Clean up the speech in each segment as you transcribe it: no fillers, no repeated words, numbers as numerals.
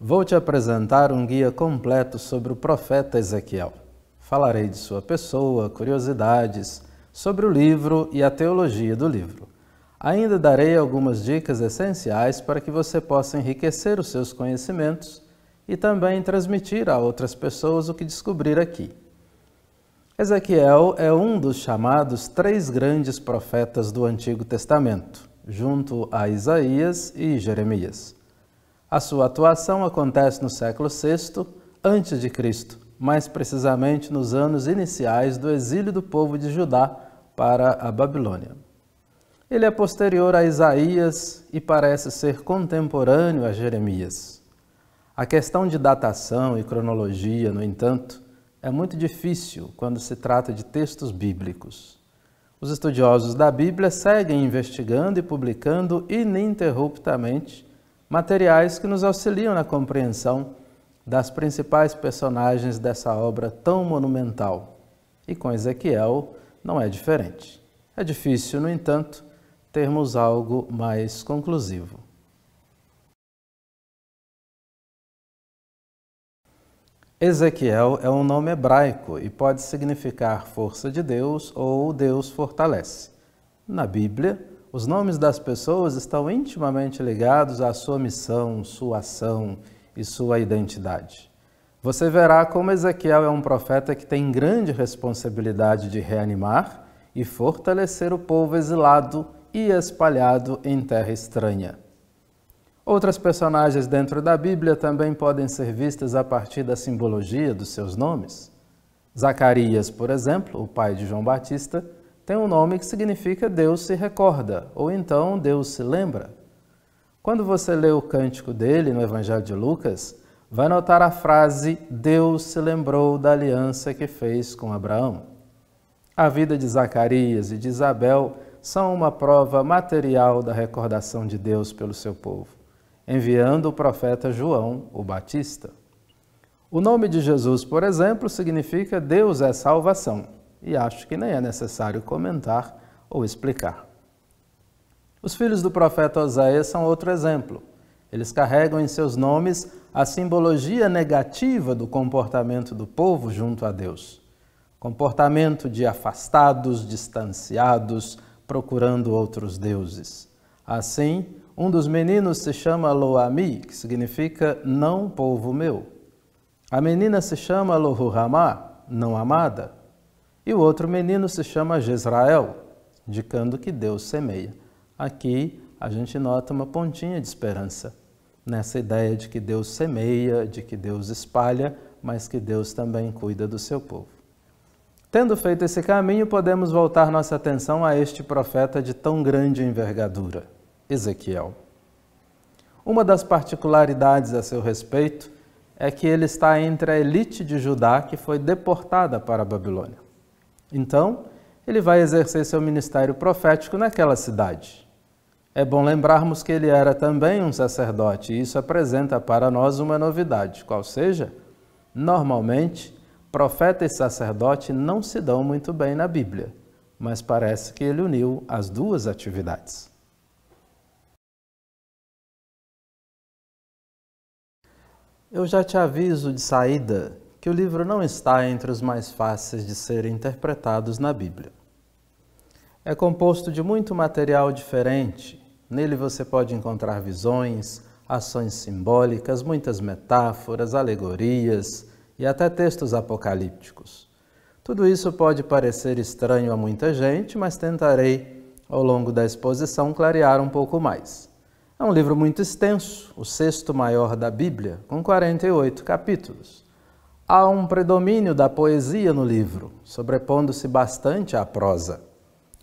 Vou te apresentar um guia completo sobre o profeta Ezequiel. Falarei de sua pessoa, curiosidades, sobre o livro e a teologia do livro. Ainda darei algumas dicas essenciais para que você possa enriquecer os seus conhecimentos e também transmitir a outras pessoas o que descobrir aqui. Ezequiel é um dos chamados 3 grandes profetas do Antigo Testamento, junto a Isaías e Jeremias. A sua atuação acontece no século VI a.C., mais precisamente nos anos iniciais do exílio do povo de Judá para a Babilônia. Ele é posterior a Isaías e parece ser contemporâneo a Jeremias. A questão de datação e cronologia, no entanto, é muito difícil quando se trata de textos bíblicos. Os estudiosos da Bíblia seguem investigando e publicando ininterruptamente materiais que nos auxiliam na compreensão das principais personagens dessa obra tão monumental. E com Ezequiel não é diferente. É difícil, no entanto, termos algo mais conclusivo. Ezequiel é um nome hebraico e pode significar força de Deus ou Deus fortalece. Na Bíblia, os nomes das pessoas estão intimamente ligados à sua missão, sua ação e sua identidade. Você verá como Ezequiel é um profeta que tem grande responsabilidade de reanimar e fortalecer o povo exilado e espalhado em terra estranha. Outras personagens dentro da Bíblia também podem ser vistas a partir da simbologia dos seus nomes. Zacarias, por exemplo, o pai de João Batista, tem um nome que significa Deus se recorda, ou então Deus se lembra. Quando você lê o cântico dele no Evangelho de Lucas, vai notar a frase Deus se lembrou da aliança que fez com Abraão. A vida de Zacarias e de Isabel são uma prova material da recordação de Deus pelo seu povo, enviando o profeta João, o Batista. O nome de Jesus, por exemplo, significa Deus é salvação. E acho que nem é necessário comentar ou explicar. Os filhos do profeta Oséias são outro exemplo. Eles carregam em seus nomes a simbologia negativa do comportamento do povo junto a Deus. Comportamento de afastados, distanciados, procurando outros deuses. Assim, um dos meninos se chama Lo-Ami, que significa não povo meu. A menina se chama Lo-Ruhamá, não amada. E o outro menino se chama Jezrael, indicando que Deus semeia. Aqui a gente nota uma pontinha de esperança, nessa ideia de que Deus semeia, de que Deus espalha, mas que Deus também cuida do seu povo. Tendo feito esse caminho, podemos voltar nossa atenção a este profeta de tão grande envergadura, Ezequiel. Uma das particularidades a seu respeito é que ele está entre a elite de Judá que foi deportada para a Babilônia. Então, ele vai exercer seu ministério profético naquela cidade. É bom lembrarmos que ele era também um sacerdote, e isso apresenta para nós uma novidade, qual seja, normalmente, profeta e sacerdote não se dão muito bem na Bíblia, mas parece que ele uniu as duas atividades. Eu já te aviso de saída que o livro não está entre os mais fáceis de serem interpretados na Bíblia. É composto de muito material diferente. Nele você pode encontrar visões, ações simbólicas, muitas metáforas, alegorias e até textos apocalípticos. Tudo isso pode parecer estranho a muita gente, mas tentarei, ao longo da exposição, clarear um pouco mais. É um livro muito extenso, o 6º maior da Bíblia, com 48 capítulos. Há um predomínio da poesia no livro, sobrepondo-se bastante à prosa.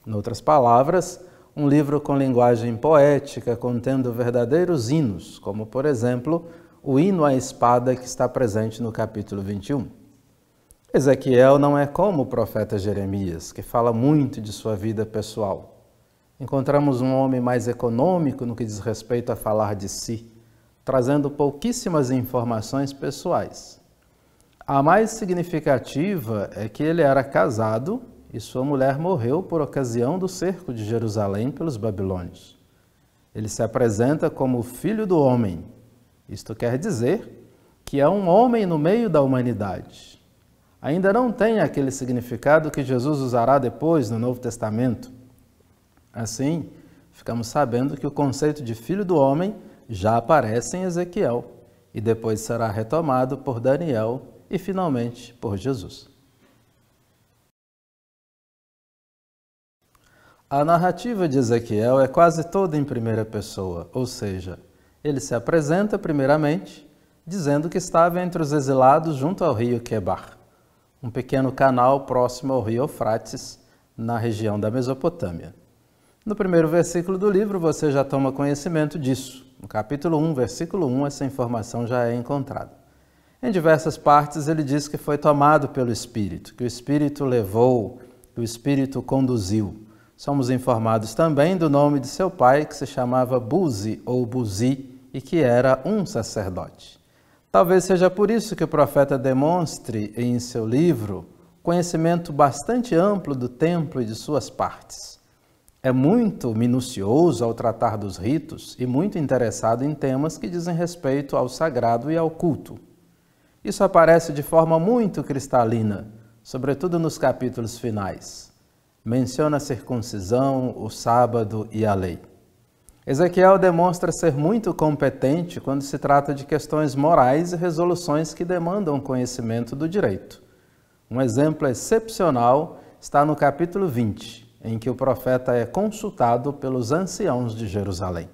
Em outras palavras, um livro com linguagem poética, contendo verdadeiros hinos, como, por exemplo, o hino à espada que está presente no capítulo 21. Ezequiel não é como o profeta Jeremias, que fala muito de sua vida pessoal. Encontramos um homem mais econômico no que diz respeito a falar de si, trazendo pouquíssimas informações pessoais. A mais significativa é que ele era casado e sua mulher morreu por ocasião do cerco de Jerusalém pelos babilônios. Ele se apresenta como o filho do homem Isto quer dizer que é um homem no meio da humanidade. Ainda não tem aquele significado que Jesus usará depois no Novo Testamento. Assim, ficamos sabendo que o conceito de filho do homem já aparece em Ezequiel e depois será retomado por Daniel e finalmente por Jesus. A narrativa de Ezequiel é quase toda em primeira pessoa, ou seja, ele se apresenta primeiramente dizendo que estava entre os exilados junto ao rio Quebar, um pequeno canal próximo ao rio Eufrates, na região da Mesopotâmia. No primeiro versículo do livro você já toma conhecimento disso. No capítulo 1, versículo 1, essa informação já é encontrada. Em diversas partes ele diz que foi tomado pelo Espírito, que o Espírito levou, que o Espírito conduziu. Somos informados também do nome de seu pai, que se chamava Buzi ou Buzi, e que era um sacerdote. Talvez seja por isso que o profeta demonstre em seu livro conhecimento bastante amplo do templo e de suas partes. É muito minucioso ao tratar dos ritos e muito interessado em temas que dizem respeito ao sagrado e ao culto. Isso aparece de forma muito cristalina, sobretudo nos capítulos finais. Menciona a circuncisão, o sábado e a lei. Ezequiel demonstra ser muito competente quando se trata de questões morais e resoluções que demandam conhecimento do direito. Um exemplo excepcional está no capítulo 20, em que o profeta é consultado pelos anciãos de Jerusalém.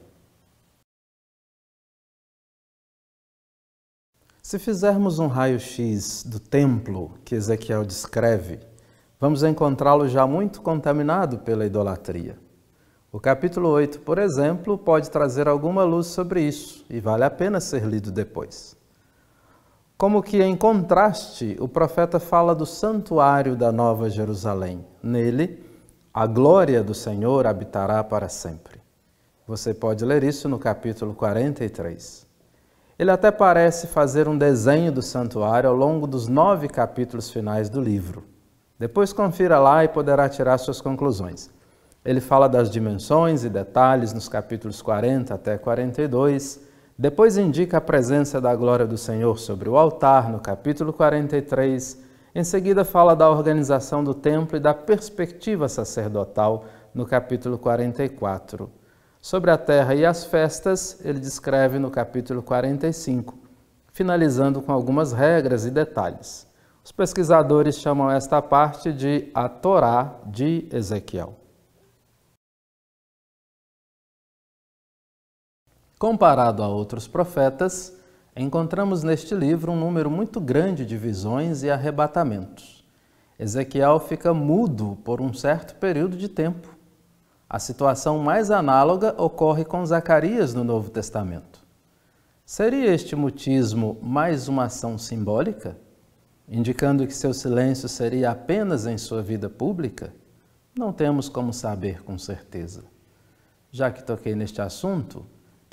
Se fizermos um raio-x do templo que Ezequiel descreve, vamos encontrá-lo já muito contaminado pela idolatria. O capítulo 8, por exemplo, pode trazer alguma luz sobre isso e vale a pena ser lido depois. Como que em contraste, o profeta fala do santuário da Nova Jerusalém. Nele, a glória do Senhor habitará para sempre. Você pode ler isso no capítulo 43. Ele até parece fazer um desenho do santuário ao longo dos 9 capítulos finais do livro. Depois confira lá e poderá tirar suas conclusões. Ele fala das dimensões e detalhes nos capítulos 40 até 42, depois indica a presença da glória do Senhor sobre o altar no capítulo 43, em seguida fala da organização do templo e da perspectiva sacerdotal no capítulo 44. Sobre a terra e as festas, ele descreve no capítulo 45, finalizando com algumas regras e detalhes. Os pesquisadores chamam esta parte de a Torá de Ezequiel. Comparado a outros profetas, encontramos neste livro um número muito grande de visões e arrebatamentos. Ezequiel fica mudo por um certo período de tempo. A situação mais análoga ocorre com Zacarias no Novo Testamento. Seria este mutismo mais uma ação simbólica, indicando que seu silêncio seria apenas em sua vida pública? Não temos como saber com certeza. Já que toquei neste assunto,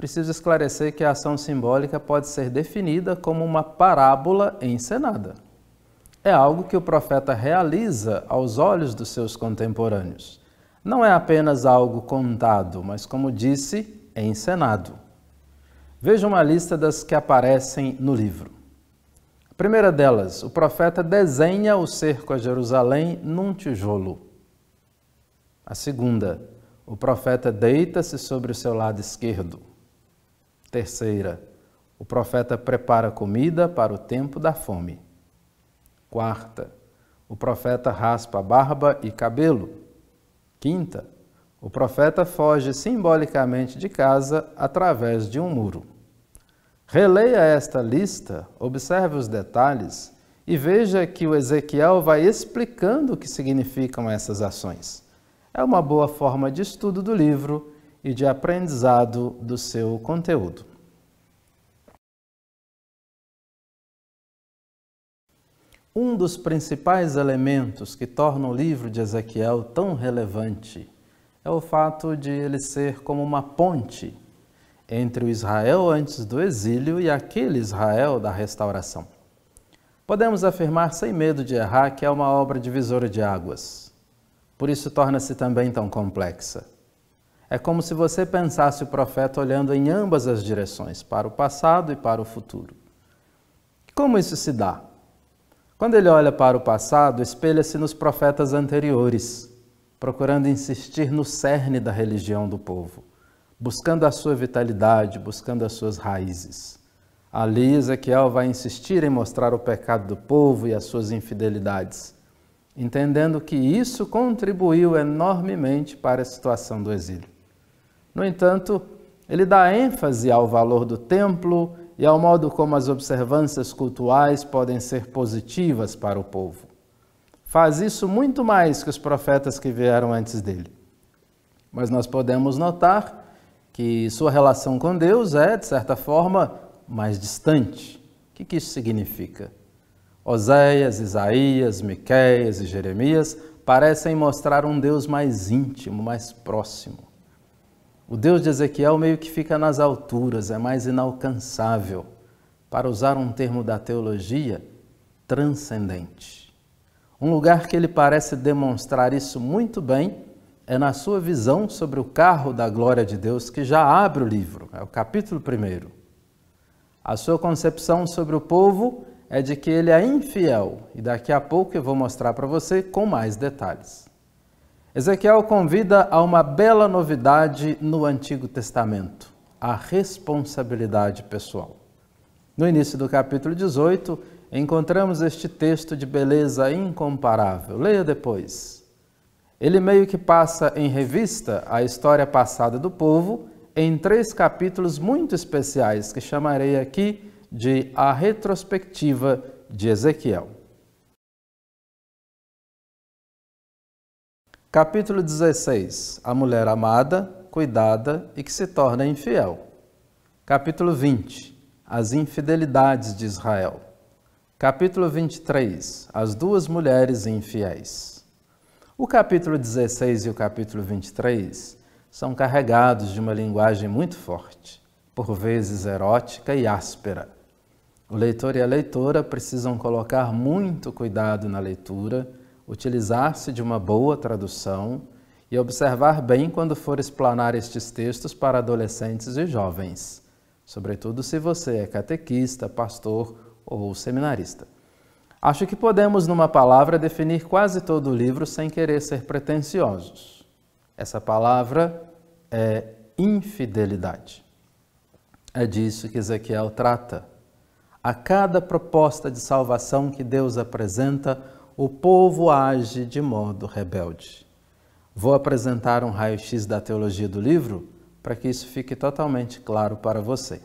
preciso esclarecer que a ação simbólica pode ser definida como uma parábola encenada. É algo que o profeta realiza aos olhos dos seus contemporâneos. Não é apenas algo contado, mas, como disse, encenado. Veja uma lista das que aparecem no livro. A primeira delas, o profeta desenha o cerco a Jerusalém num tijolo. A segunda, o profeta deita-se sobre o seu lado esquerdo. Terceira, o profeta prepara comida para o tempo da fome. Quarta, o profeta raspa a barba e cabelo. Quinta, o profeta foge simbolicamente de casa através de um muro. Releia esta lista, observe os detalhes e veja que o Ezequiel vai explicando o que significam essas ações. É uma boa forma de estudo do livro e de aprendizado do seu conteúdo. Um dos principais elementos que torna o livro de Ezequiel tão relevante é o fato de ele ser como uma ponte entre o Israel antes do exílio e aquele Israel da restauração. Podemos afirmar sem medo de errar que é uma obra divisora de águas. Por isso torna-se também tão complexa. É como se você pensasse o profeta olhando em ambas as direções, para o passado e para o futuro. Como isso se dá? Quando ele olha para o passado, espelha-se nos profetas anteriores, procurando insistir no cerne da religião do povo, buscando a sua vitalidade, buscando as suas raízes. Ali, Ezequiel vai insistir em mostrar o pecado do povo e as suas infidelidades, entendendo que isso contribuiu enormemente para a situação do exílio. No entanto, ele dá ênfase ao valor do templo e ao modo como as observâncias cultuais podem ser positivas para o povo. Faz isso muito mais que os profetas que vieram antes dele. Mas nós podemos notar que sua relação com Deus é, de certa forma, mais distante. O que isso significa? Oséias, Isaías, Miqueias e Jeremias parecem mostrar um Deus mais íntimo, mais próximo. O Deus de Ezequiel meio que fica nas alturas, é mais inalcançável, para usar um termo da teologia, transcendente. Um lugar que ele parece demonstrar isso muito bem é na sua visão sobre o carro da glória de Deus, que já abre o livro, é o capítulo 1. A sua concepção sobre o povo é de que ele é infiel, e daqui a pouco eu vou mostrar para você com mais detalhes. Ezequiel convida a uma bela novidade no Antigo Testamento, a responsabilidade pessoal. No início do capítulo 18, encontramos este texto de beleza incomparável. Leia depois. Ele meio que passa em revista a história passada do povo em 3 capítulos muito especiais, que chamarei aqui de a retrospectiva de Ezequiel. Capítulo 16. A mulher amada, cuidada e que se torna infiel. Capítulo 20. As infidelidades de Israel. Capítulo 23. As 2 mulheres infiéis. O capítulo 16 e o capítulo 23 são carregados de uma linguagem muito forte, por vezes erótica e áspera. O leitor e a leitora precisam colocar muito cuidado na leitura, utilizar-se de uma boa tradução e observar bem quando for explanar estes textos para adolescentes e jovens, sobretudo se você é catequista, pastor ou seminarista. Acho que podemos, numa palavra, definir quase todo o livro sem querer ser pretensiosos. Essa palavra é infidelidade. É disso que Ezequiel trata. A cada proposta de salvação que Deus apresenta, o povo age de modo rebelde. Vou apresentar um raio-x da teologia do livro para que isso fique totalmente claro para você.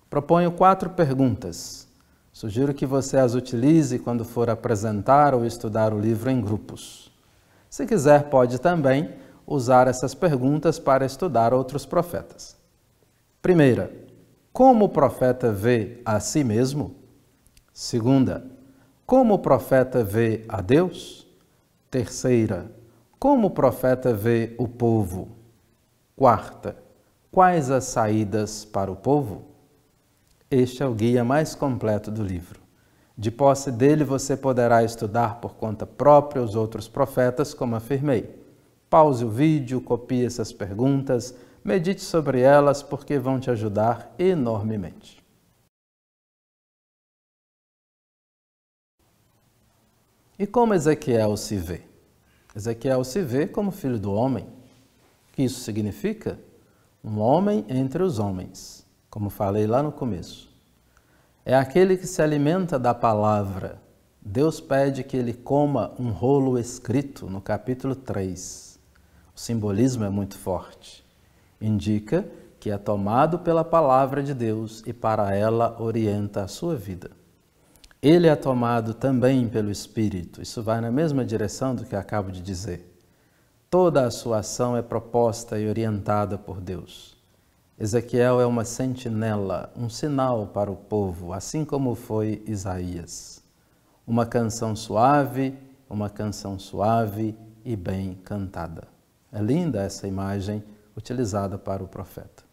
Proponho 4 perguntas. Sugiro que você as utilize quando for apresentar ou estudar o livro em grupos. Se quiser, pode também usar essas perguntas para estudar outros profetas. Primeira, como o profeta vê a si mesmo? Segunda, como o profeta vê a Deus? Terceira, como o profeta vê o povo? Quarta, quais as saídas para o povo? Este é o guia mais completo do livro. De posse dele, você poderá estudar por conta própria os outros profetas, como afirmei. Pause o vídeo, copie essas perguntas, medite sobre elas, porque vão te ajudar enormemente. E como Ezequiel se vê? Ezequiel se vê como filho do homem. O que isso significa? Um homem entre os homens, como falei lá no começo. É aquele que se alimenta da palavra. Deus pede que ele coma um rolo escrito no capítulo 3. O simbolismo é muito forte. Indica que é tomado pela palavra de Deus e para ela orienta a sua vida. Ele é tomado também pelo Espírito. Isso vai na mesma direção do que acabo de dizer. Toda a sua ação é proposta e orientada por Deus. Ezequiel é uma sentinela, um sinal para o povo, assim como foi Isaías. Uma canção suave e bem cantada. É linda essa imagem utilizada para o profeta.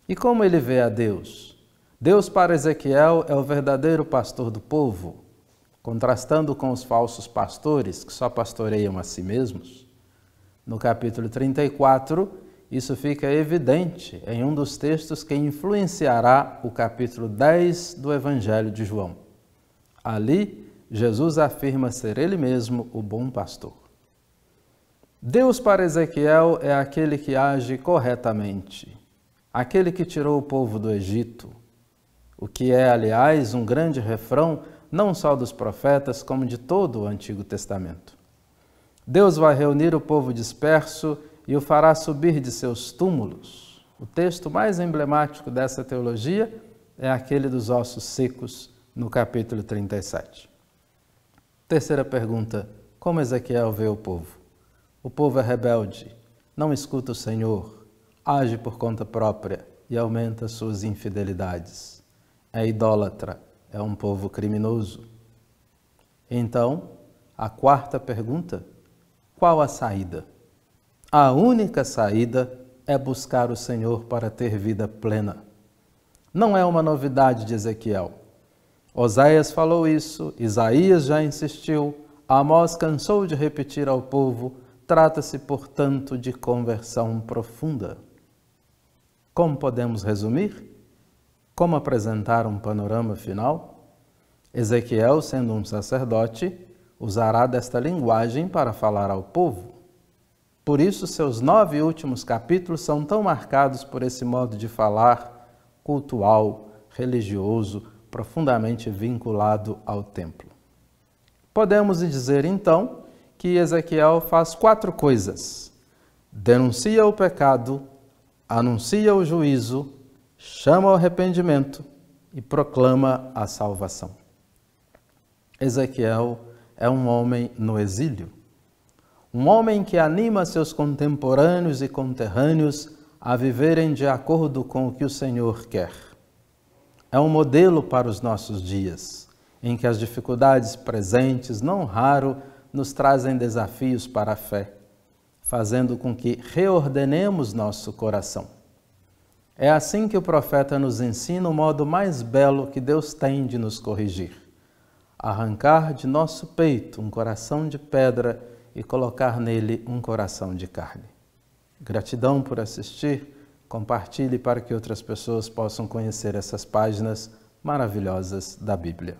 E como ele vê a Deus? Deus para Ezequiel é o verdadeiro pastor do povo, contrastando com os falsos pastores que só pastoreiam a si mesmos. No capítulo 34, isso fica evidente em um dos textos que influenciará o capítulo 10 do Evangelho de João. Ali, Jesus afirma ser Ele mesmo o bom pastor. Deus para Ezequiel é aquele que age corretamente, aquele que tirou o povo do Egito, o que é, aliás, um grande refrão não só dos profetas, como de todo o Antigo Testamento. Deus vai reunir o povo disperso e o fará subir de seus túmulos. O texto mais emblemático dessa teologia é aquele dos ossos secos, no capítulo 37. Terceira pergunta: como Ezequiel vê o povo? O povo é rebelde, não escuta o Senhor, age por conta própria e aumenta suas infidelidades. É idólatra, é um povo criminoso. Então, a quarta pergunta: qual a saída? A única saída é buscar o Senhor para ter vida plena. Não é uma novidade de Ezequiel. Oséias falou isso, Isaías já insistiu, Amós cansou de repetir ao povo. Trata-se, portanto, de conversão profunda. Como podemos resumir? Como apresentar um panorama final? Ezequiel, sendo um sacerdote, usará desta linguagem para falar ao povo. Por isso, seus 9 últimos capítulos são tão marcados por esse modo de falar cultual, religioso, profundamente vinculado ao templo. Podemos dizer, então, que Ezequiel faz 4 coisas: denuncia o pecado, anuncia o juízo, chama ao arrependimento e proclama a salvação. Ezequiel é um homem no exílio, um homem que anima seus contemporâneos e conterrâneos a viverem de acordo com o que o Senhor quer. É um modelo para os nossos dias, em que as dificuldades presentes, não raro, nos trazem desafios para a fé, fazendo com que reordenemos nosso coração. É assim que o profeta nos ensina o modo mais belo que Deus tem de nos corrigir: arrancar de nosso peito um coração de pedra e colocar nele um coração de carne. Gratidão por assistir, compartilhe para que outras pessoas possam conhecer essas páginas maravilhosas da Bíblia.